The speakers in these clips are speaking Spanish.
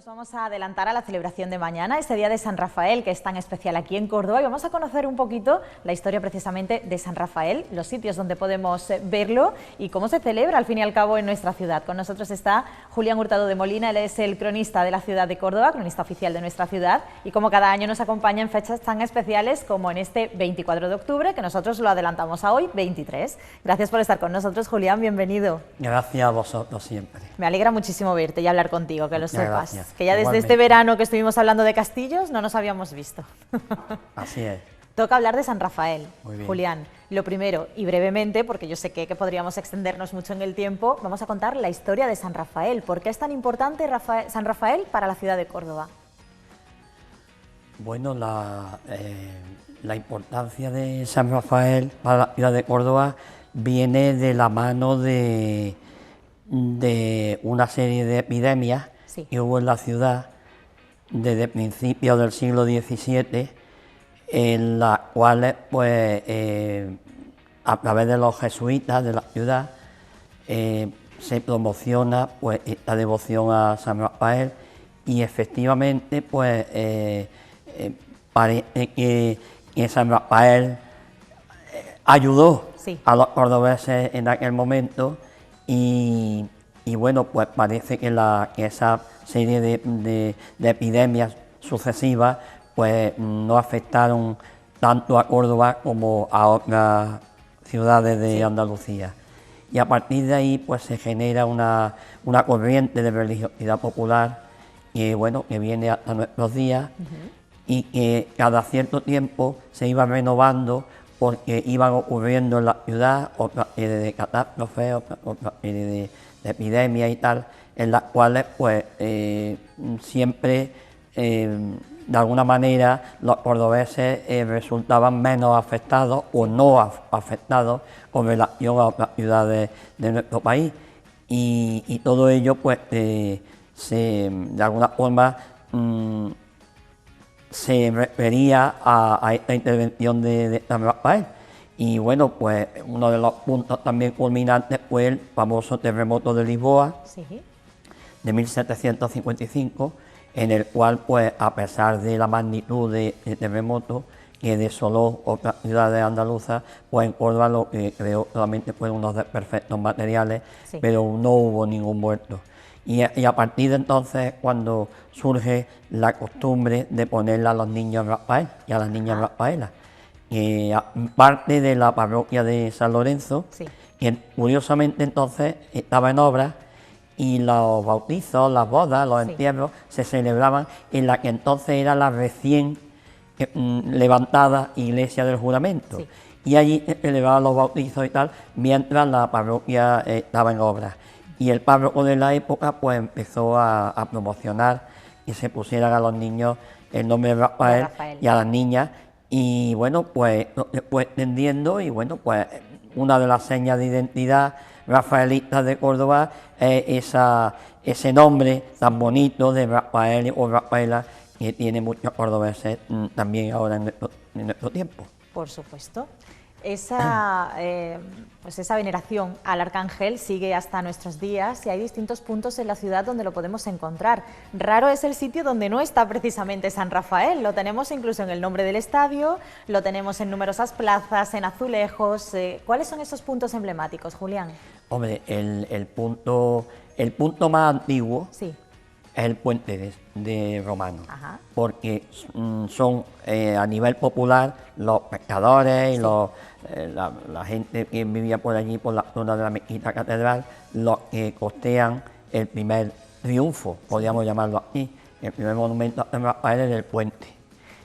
Vamos a adelantar a la celebración de mañana, este día de San Rafael, que es tan especial aquí en Córdoba, y vamos a conocer un poquito la historia precisamente de San Rafael, los sitios donde podemos verlo y cómo se celebra al fin y al cabo en nuestra ciudad. Con nosotros está Julián Hurtado de Molina, él es el cronista de la ciudad de Córdoba, cronista oficial de nuestra ciudad, y como cada año nos acompaña en fechas tan especiales como en este 24 de octubre, que nosotros lo adelantamos a hoy, 23. Gracias por estar con nosotros, Julián, bienvenido. Gracias a vosotros siempre. Me alegra muchísimo verte y hablar contigo, que lo sepas. Gracias. Que ya desde este verano que estuvimos hablando de castillos no nos habíamos visto. Así es. Toca hablar de San Rafael. Muy bien. Julián, lo primero y brevemente, porque yo sé que podríamos extendernos mucho en el tiempo, vamos a contar la historia de San Rafael. ¿Por qué es tan importante San Rafael para la ciudad de Córdoba? Bueno, la importancia de San Rafael para la ciudad de Córdoba viene de la mano de una serie de epidemias que hubo en la ciudad desde principios del siglo XVII, en las cuales, pues, a través de los jesuitas de la ciudad, se promociona, pues, esta devoción a San Rafael, y efectivamente, pues, parece que San Rafael ayudó a los cordobeses en aquel momento. Y bueno, pues parece que esa serie de epidemias sucesivas pues no afectaron tanto a Córdoba como a otras ciudades de Andalucía. Y a partir de ahí pues se genera una corriente de religiosidad popular que, bueno, que viene hasta nuestros días y que cada cierto tiempo se iba renovando porque iban ocurriendo en la ciudad otra serie de catástrofes, otra serie de epidemias y tal, en las cuales pues siempre de alguna manera los cordobeses resultaban menos afectados o no afectados con relación a otras ciudades de nuestro país, y todo ello pues de alguna forma se refería a esta intervención de San Rafael. Y bueno, pues uno de los puntos también culminantes fue el famoso terremoto de Lisboa de 1755, en el cual, pues, a pesar de la magnitud de terremoto que desoló otras ciudades andaluzas, pues en Córdoba lo que creó solamente fueron unos desperfectos materiales, pero no hubo ningún muerto. Y a partir de entonces, cuando surge la costumbre de ponerle a los niños Rafael y a las niñas Rafaelas, parte de la parroquia de San Lorenzo, que curiosamente entonces estaba en obra, y los bautizos, las bodas, los entierros se celebraban en la que entonces era la recién levantada iglesia del juramento. Y allí se celebraban los bautizos y tal, mientras la parroquia estaba en obra. Y el párroco de la época pues empezó a promocionar que se pusieran a los niños el nombre de Rafael y a las niñas. Y bueno, pues fue extendiendo, y bueno, pues una de las señas de identidad rafaelista de Córdoba es ese nombre tan bonito de Rafael o Rafaela, que tiene muchos cordobeses también ahora en nuestro tiempo. Por supuesto. Esa veneración al arcángel sigue hasta nuestros días y hay distintos puntos en la ciudad donde lo podemos encontrar. Raro es el sitio donde no está precisamente San Rafael. Lo tenemos incluso en el nombre del estadio, lo tenemos en numerosas plazas, en azulejos. ¿Cuáles son esos puntos emblemáticos, Julián? Hombre, el punto más antiguo es el puente de Romano, porque son a nivel popular los pescadores y la gente que vivía por allí, por la zona de la mezquita catedral, los que costean el primer triunfo, podríamos llamarlo así. El primer monumento a San Rafael es el puente.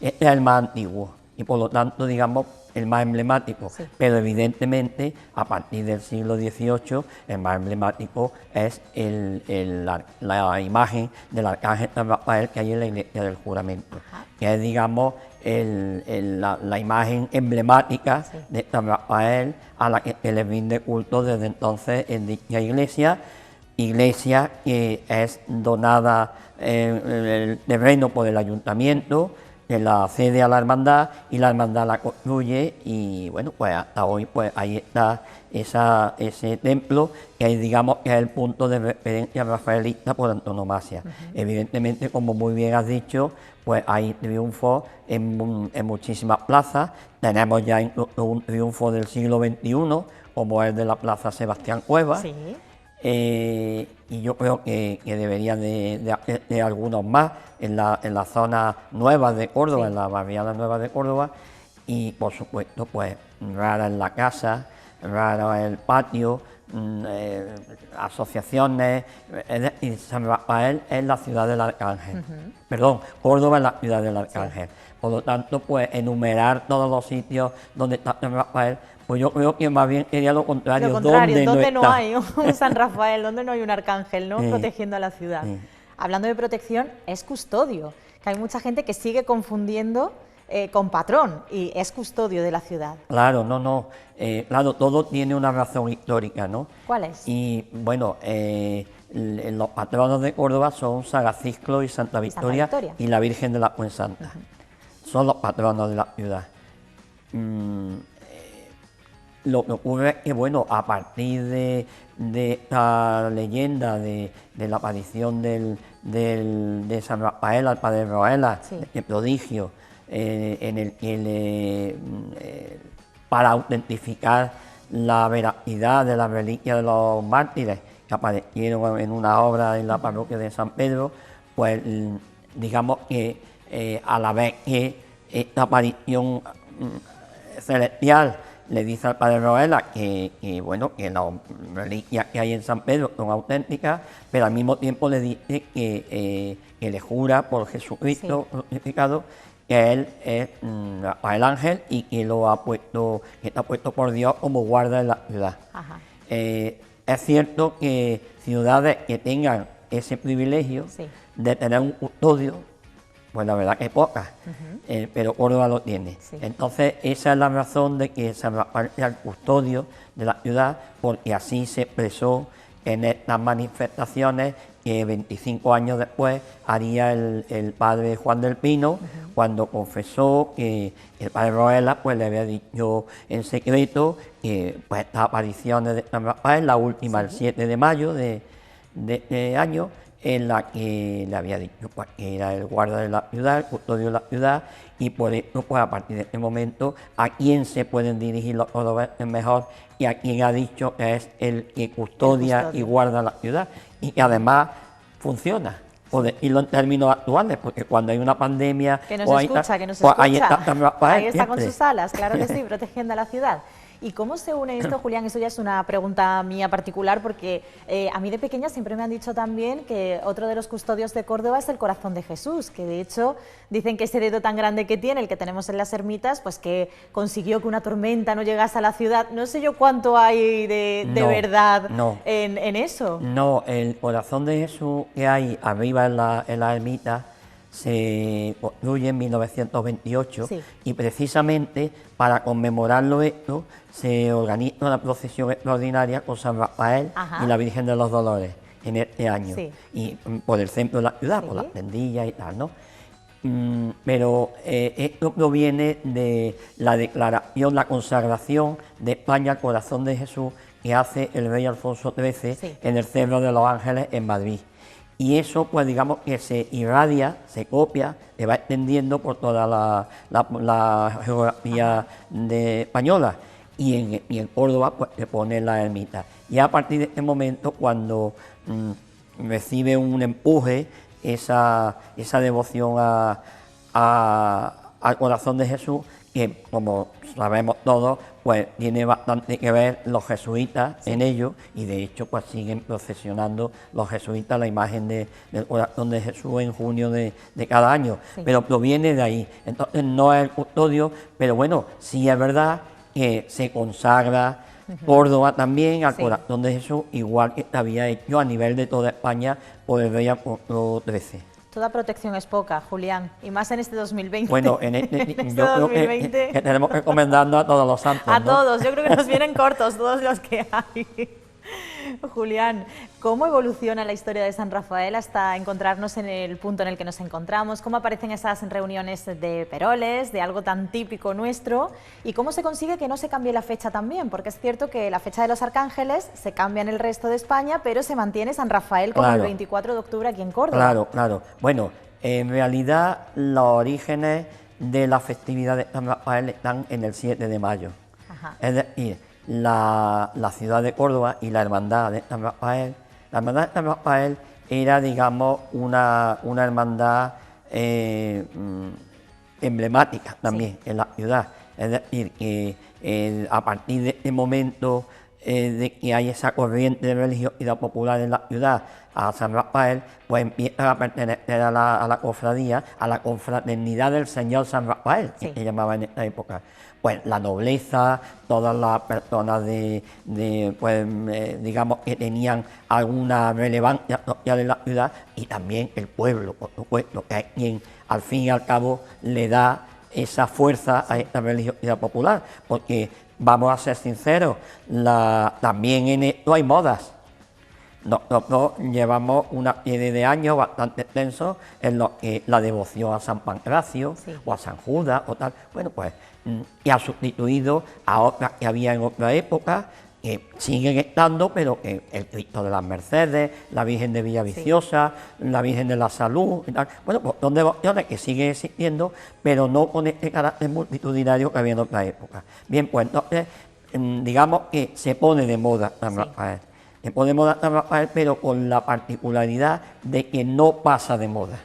Este es el más antiguo y por lo tanto, digamos, el más emblemático, pero evidentemente a partir del siglo XVIII el más emblemático es la imagen del arcángel San Rafael que hay en la iglesia del juramento, que es, digamos, la imagen emblemática de San Rafael a la que se le rinde culto desde entonces en dicha iglesia que es donada el terreno por el ayuntamiento, que la cede a la hermandad y la hermandad la construye y bueno, pues hasta hoy pues ahí está ese templo que es, digamos, que es el punto de referencia rafaelita por antonomasia. Evidentemente, como muy bien has dicho, pues hay triunfos en muchísimas plazas. Tenemos ya incluso un triunfo del siglo XXI, como el de la Plaza Sebastián Cuevas. Sí. Y yo creo que deberían de algunos más en la zona nueva de Córdoba, en la barriada nueva de Córdoba, y por supuesto pues rara en la casa, rara en el patio, asociaciones, es decir, San Rafael es la ciudad del Arcángel, perdón, Córdoba es la ciudad del Arcángel, por lo tanto pues enumerar todos los sitios donde está San Rafael, pues yo creo que más bien sería lo contrario. ¿Dónde no hay un San Rafael, donde no hay un arcángel, ¿no? Protegiendo a la ciudad? Hablando de protección, es custodio, que hay mucha gente que sigue confundiendo con patrón, y es custodio de la ciudad. Claro, claro, todo tiene una razón histórica, ¿no? ¿Cuál es? Y bueno, los patronos de Córdoba son San Acisclo y Santa Victoria, y la Virgen de la Fuensanta. Son los patronos de la ciudad. Lo que ocurre es que, bueno, a partir de esta leyenda de la aparición de San Rafael al Padre Roela, el prodigio, en el que para autentificar la veracidad de la reliquia de los mártires que aparecieron en una obra en la parroquia de San Pedro, pues digamos que a la vez que esta aparición celestial le dice al Padre Roela que las reliquias que hay en San Pedro son auténticas, pero al mismo tiempo le dice que le jura por Jesucristo crucificado que él es el ángel y que está puesto por Dios como guarda de la ciudad. Es cierto que ciudades que tengan ese privilegio de tener un custodio, pues la verdad que pocas, pero Córdoba lo tiene. Entonces esa es la razón de que San Rafael sea el custodio de la ciudad, porque así se expresó en estas manifestaciones que 25 años después haría el padre Juan del Pino, cuando confesó que el padre Roela pues le había dicho en secreto que pues estas apariciones de San Rafael, la última el 7 de mayo de este año, en la que le había dicho pues, que era el guarda de la ciudad, el custodio de la ciudad, y por eso, pues a partir de este momento, a quién se pueden dirigir los cordobeses mejor y a quién ha dicho que es el que custodia y guarda la ciudad, y que además funciona, por decirlo en términos actuales, porque cuando hay una pandemia... Que nos escucha, ahí está con sus alas, claro que sí, protegiendo a la ciudad. ¿Y cómo se une esto, Julián? Eso ya es una pregunta mía particular, porque a mí de pequeña siempre me han dicho también que otro de los custodios de Córdoba es el Corazón de Jesús, que de hecho dicen que ese dedo tan grande que tiene, el que tenemos en las ermitas, pues que consiguió que una tormenta no llegase a la ciudad. No sé yo cuánto hay de verdad en eso. No, el Corazón de Jesús que hay arriba en la ermita se construye en 1928 y precisamente para conmemorarlo esto se organiza una procesión extraordinaria con San Rafael y la Virgen de los Dolores en este año y por el centro de la ciudad, por las tendillas y tal, ¿no? Pero esto proviene de la declaración, la consagración de España al Corazón de Jesús que hace el rey Alfonso XIII en el Cerro de los Ángeles en Madrid. Y eso, pues digamos que se irradia, se copia, se va extendiendo por toda la geografía española. Y en Córdoba, pues se pone la ermita. Y a partir de este momento, cuando recibe un empuje esa devoción al Corazón de Jesús, que como sabemos todos, pues tiene bastante que ver los jesuitas en ello, y de hecho pues siguen procesionando los jesuitas la imagen del Corazón de Jesús en junio de cada año, pero proviene de ahí. Entonces no es el custodio, pero bueno, sí es verdad que se consagra Córdoba también al Corazón de Jesús, igual que había hecho a nivel de toda España por el rey Alfonso XIII. Toda protección es poca, Julián, y más en este 2020. Bueno, en este yo creo que tenemos que recomendarnos a todos los santos, a todos, yo creo que nos vienen cortos todos los que hay. Julián, ¿cómo evoluciona la historia de San Rafael hasta encontrarnos en el punto en el que nos encontramos? ¿Cómo aparecen esas reuniones de peroles, de algo tan típico nuestro? ¿Y cómo se consigue que no se cambie la fecha también? Porque es cierto que la fecha de los arcángeles se cambia en el resto de España, pero se mantiene San Rafael como el 24 de octubre aquí en Córdoba. Claro, claro. Bueno, en realidad los orígenes de la festividad de San Rafael están en el 7 de mayo. Ajá. Es decir, la ciudad de Córdoba y la hermandad de San Rafael. La hermandad de San Rafael era, digamos, una hermandad emblemática también en la ciudad. Es decir, que a partir de este momento de que hay esa corriente de religiosidad popular en la ciudad a San Rafael, pues empieza a pertenecer a la cofradía, a la confraternidad del Señor San Rafael, que se llamaba en esta época. Pues la nobleza, todas las personas digamos, que tenían alguna relevancia social en la ciudad, y también el pueblo, por supuesto, que es quien al fin y al cabo le da esa fuerza a esta religiosidad popular, porque vamos a ser sinceros, también en esto hay modas. Nosotros llevamos una serie de años bastante extensos en lo que la devoción a San Pancracio o a San Judas o tal, bueno, pues, que ha sustituido a otras que había en otra época, que siguen estando, pero que el Cristo de las Mercedes, la Virgen de Villaviciosa, la Virgen de la Salud y tal, bueno, pues son devociones que siguen existiendo, pero no con este carácter multitudinario que había en otra época. Bien, pues entonces, digamos que se pone de moda San Rafael. Se pone de moda San Rafael, pero con la particularidad de que no pasa de moda.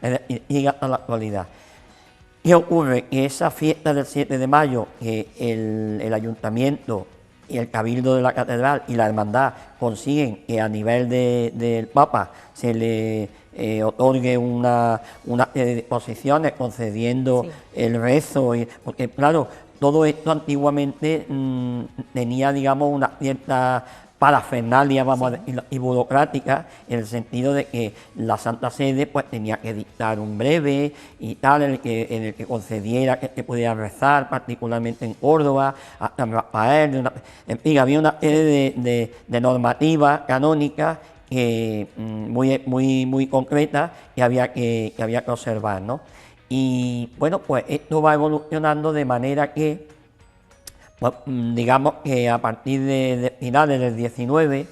Es decir, llega hasta la actualidad. ¿Qué ocurre? Que esa fiesta del 7 de mayo, que el ayuntamiento y el cabildo de la catedral y la hermandad consiguen que a nivel del Papa se le otorgue una serie de disposiciones concediendo el rezo, porque claro, todo esto antiguamente tenía, digamos, una cierta parafernalia, vamos a decir, y burocrática, en el sentido de que la Santa Sede pues tenía que dictar un breve y tal, en el que concediera que se pudiera rezar, particularmente en Córdoba, a San Rafael, en fin, había una serie de normativas canónicas que, muy concretas que había que observar, ¿no? Y bueno, pues esto va evolucionando de manera que, pues, digamos que a partir de finales del 19,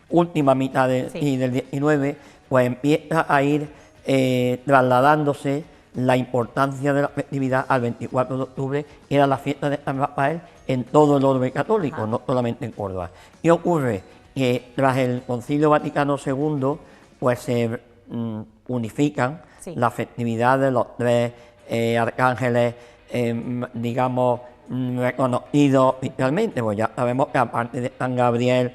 última mitad del 19, pues empieza a ir trasladándose la importancia de la festividad al 24 de octubre, que era la fiesta de San Rafael en todo el orbe católico, no solamente en Córdoba. ¿Qué ocurre? Que tras el Concilio Vaticano II, pues se unifican la festividad de los tres arcángeles, digamos, reconocidos oficialmente, pues ya sabemos que aparte de San Gabriel,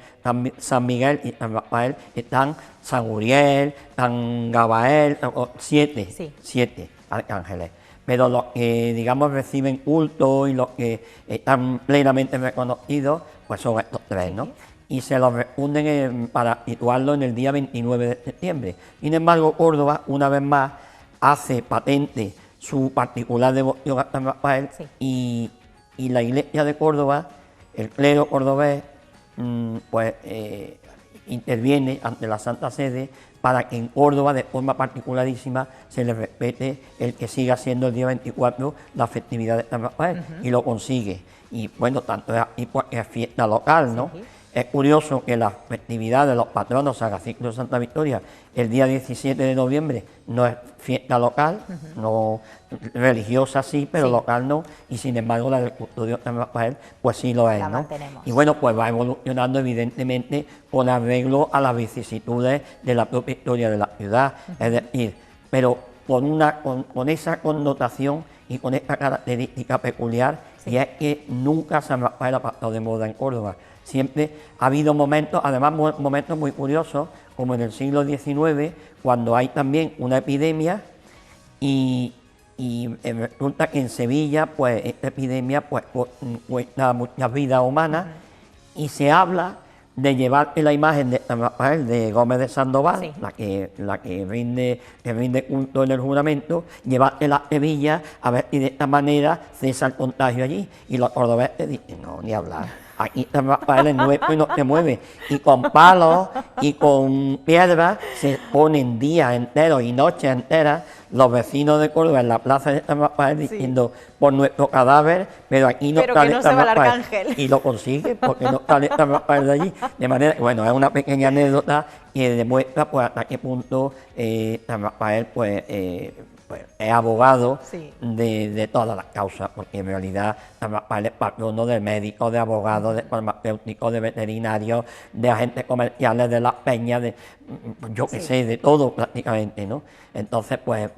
San Miguel y San Rafael, están San Uriel, San Gabael, siete arcángeles. Pero los que, digamos, reciben culto y los que están plenamente reconocidos, pues son estos tres, ¿no? Y se los reúnen para situarlo en el día 29 de septiembre. Sin embargo, Córdoba, una vez más, hace patente su particular devoción a San Rafael, y la Iglesia de Córdoba, el clero cordobés, interviene ante la Santa Sede para que en Córdoba, de forma particularísima, se le respete el que siga siendo el día 24 la festividad de San Rafael, y lo consigue. Y bueno, tanto es así porque es fiesta local, ¿no? Es curioso que la festividad de los patronos San Jacinto y Santa Victoria, el día 17 de noviembre, no es fiesta local, no religiosa sí, pero local no, y sin embargo la del custodio San Rafael, pues sí lo es, ¿no? Y bueno, pues va evolucionando evidentemente con arreglo a las vicisitudes de la propia historia de la ciudad, es decir, pero con esa connotación y con esta característica peculiar, y es que nunca San Rafael ha pasado de moda en Córdoba. Siempre ha habido momentos, además momentos muy curiosos, como en el siglo XIX, cuando hay también una epidemia y resulta que en Sevilla, pues esta epidemia pues cuesta muchas vidas humanas, y se habla de llevar la imagen de San Rafael de Gómez de Sandoval, la que rinde culto en el juramento, llevarla a Sevilla a ver si de esta manera cesa el contagio allí. Y los cordobeses dicen, no, ni hablar. aquí San Rafael es nuestro y no se mueve. Y con palos y con piedras se ponen días enteros y noches enteras los vecinos de Córdoba en la plaza de San Rafael diciendo por nuestro cadáver, pero aquí no pero sale que no San se va el Rafael. arcángel. Y lo consigue porque no sale San Rafael de allí. De manera que, bueno, es una pequeña anécdota que demuestra pues hasta qué punto San Rafael pues es abogado sí. de todas las causas, porque en realidad San Rafael es patrono de médicos, de abogados, de farmacéuticos, de veterinarios, de agentes comerciales, de las peñas, de yo qué sé, de todo prácticamente, ¿no? Entonces, pues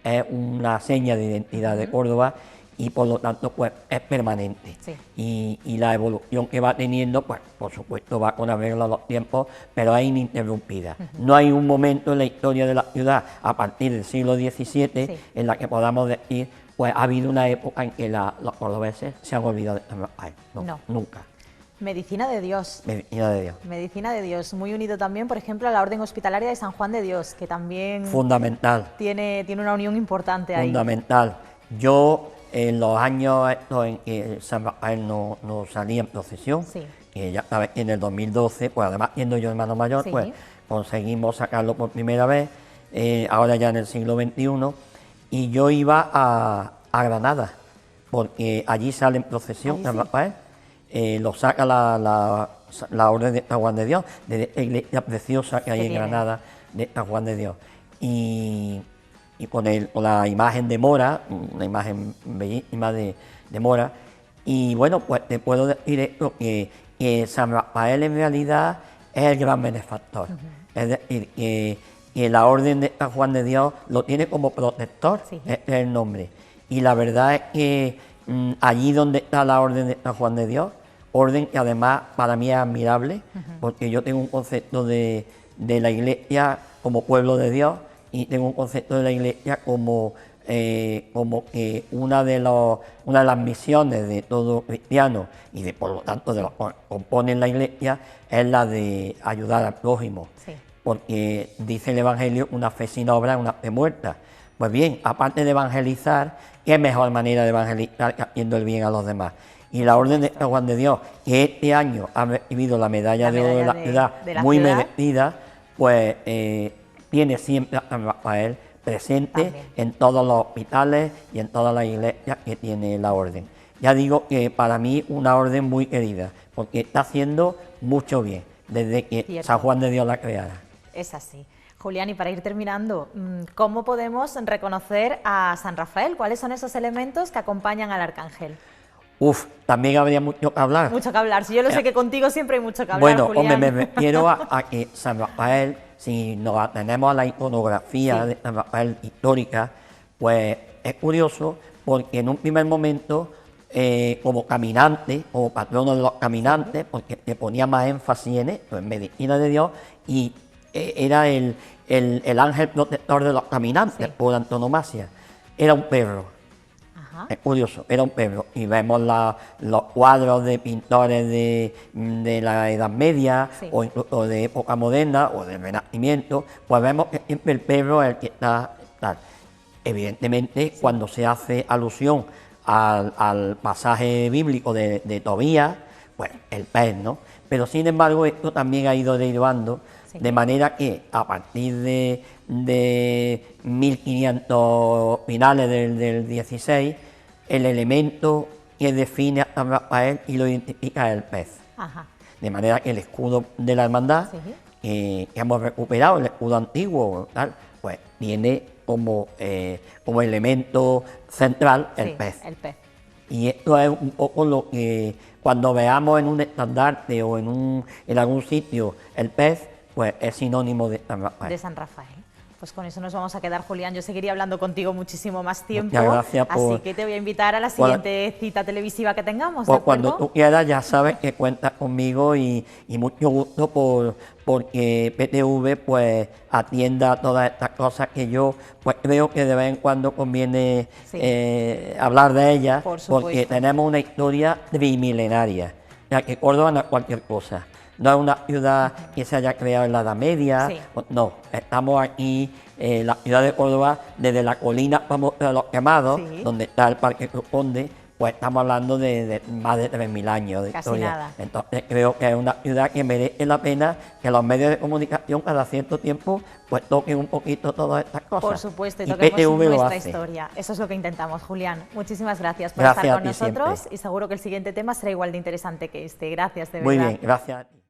es una seña de identidad de Córdoba y por lo tanto pues es permanente. Sí. Y la evolución que va teniendo, pues por supuesto va con arreglo a los tiempos, pero es ininterrumpida. No hay un momento en la historia de la ciudad a partir del siglo XVII en la que podamos decir, pues ha habido una época en que los cordobeses se han olvidado de San Rafael. No, nunca. Medicina de Dios. Medicina de Dios. Medicina de Dios, muy unido también, por ejemplo, a la Orden Hospitalaria de San Juan de Dios, que también fundamental. Tiene una unión importante ahí. Fundamental. Yo, en los años estos en que San Rafael no salía en procesión, que ya sabes, en el 2012, pues además siendo yo hermano mayor, pues conseguimos sacarlo por primera vez, ahora ya en el siglo XXI, y yo iba a Granada, porque allí sale en procesión San Rafael. Lo saca la Orden de San Juan de Dios, de la iglesia preciosa que hay en Granada, de San Juan de Dios. Y con la imagen de Mora, una imagen bellísima de Mora. Y bueno, pues te puedo decir esto, que San Rafael en realidad es el gran benefactor. Es decir, que la Orden de San Juan de Dios lo tiene como protector, es el nombre. Y la verdad es que allí donde está la Orden de San Juan de Dios, orden que además para mí es admirable, porque yo tengo un concepto de la Iglesia como pueblo de Dios y tengo un concepto de la Iglesia como que una de las misiones de todo cristiano y por lo tanto de los que componen la Iglesia es la de ayudar al prójimo, porque dice el Evangelio, una fe sin obra es una fe muerta. Pues bien, aparte de evangelizar, ¿qué mejor manera de evangelizar que haciendo el bien a los demás? Y la Orden de San Juan de Dios, que este año ha recibido la medalla de oro de la ciudad, muy merecida, pues tiene siempre a San Rafael presente en todos los hospitales y en todas las iglesias que tiene la Orden. Ya digo que para mí una orden muy querida, porque está haciendo mucho bien desde que San Juan de Dios la creara. Es así. Julián, y para ir terminando, ¿cómo podemos reconocer a San Rafael? ¿Cuáles son esos elementos que acompañan al arcángel? También habría mucho que hablar. Mucho que hablar, si yo lo sé que contigo siempre hay mucho que hablar, bueno, Julián. hombre, me refiero a que San Rafael, si nos atenemos a la iconografía de San Rafael histórica, pues es curioso porque en un primer momento, como caminante, como patrono de los caminantes, porque le ponía más énfasis en esto, en medicina de Dios, y era el ángel protector de los caminantes, por antonomasia, era un perro. Es curioso, era un perro. Y vemos los cuadros de pintores de la Edad Media, o incluso de época moderna, o del Renacimiento, pues vemos que siempre el perro es el que está. Evidentemente, cuando se hace alusión al pasaje bíblico de Tobías, pues el pez, ¿no? Pero sin embargo, esto también ha ido derivando, de manera que a partir de 1500 finales del 16, el elemento que define a San Rafael y lo identifica es el pez. De manera que el escudo de la hermandad, que hemos recuperado, el escudo antiguo, pues tiene como elemento central el pez. Y esto es un poco lo que cuando veamos en un estandarte o en algún sitio el pez, pues es sinónimo de San Rafael. De San Rafael. Pues con eso nos vamos a quedar, Julián. Yo seguiría hablando contigo muchísimo más tiempo. Muchas gracias así que te voy a invitar a la siguiente cita televisiva que tengamos. Pues cuando tú quieras, ya sabes que cuentas conmigo y mucho gusto porque PTV pues atienda todas estas cosas que yo pues creo que de vez en cuando conviene hablar de ellas, porque tenemos una historia trimilenaria, ya que Córdoba no es cualquier cosa. No es una ciudad que se haya creado en la Edad Media, no, estamos aquí en la ciudad de Córdoba, desde la colina famosa de los Quemados, donde está el Parque Cruz Conde, pues estamos hablando de más de 3.000 años de Casi historia. nada. Entonces creo que es una ciudad que merece la pena que los medios de comunicación cada cierto tiempo pues toquen un poquito todas estas cosas. Por supuesto, y PTV toquemos lo nuestra hace. historia. Eso es lo que intentamos, Julián. Muchísimas gracias por Gracias estar a con ti nosotros siempre. y seguro que el siguiente tema será igual de interesante que este. Gracias, de Muy verdad. bien, gracias a ti.